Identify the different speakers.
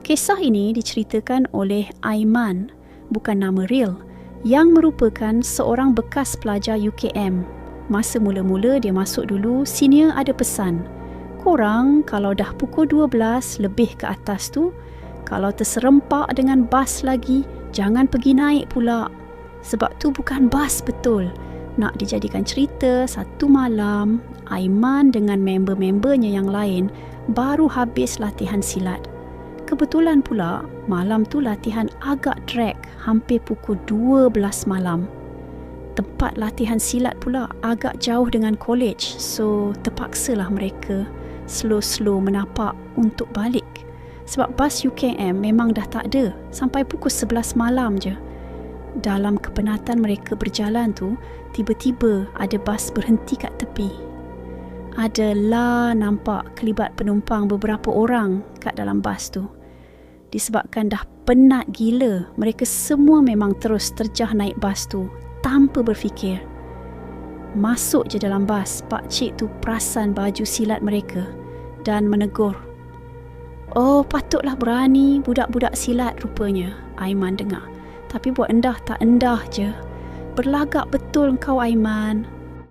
Speaker 1: Kisah ini diceritakan oleh Aiman, bukan nama real, yang merupakan seorang bekas pelajar UKM. Masa mula-mula dia masuk dulu, senior ada pesan, korang kalau dah pukul 12 lebih ke atas tu, kalau terserempak dengan bas lagi, jangan pergi naik pula. Sebab tu bukan bas betul. Nak dijadikan cerita, satu malam, Aiman dengan member-membernya yang lain baru habis latihan silat. Kebetulan pula, malam tu latihan agak drag, hampir pukul 12 malam. Tempat latihan silat pula agak jauh dengan college, so terpaksalah mereka slow-slow menapak untuk balik. Sebab bas UKM memang dah tak ada sampai pukul 11 malam je. Dalam kepenatan mereka berjalan tu, tiba-tiba ada bas berhenti kat tepi. Adalah nampak kelibat penumpang beberapa orang kat dalam bas tu. Disebabkan dah penat gila, mereka semua memang terus terjah naik bas tu tanpa berfikir. Masuk je dalam bas, pakcik tu perasan baju silat mereka dan menegur. Oh, patutlah berani budak-budak silat rupanya, Aiman dengar. Tapi buat endah tak endah je. Berlagak betul kau, Aiman.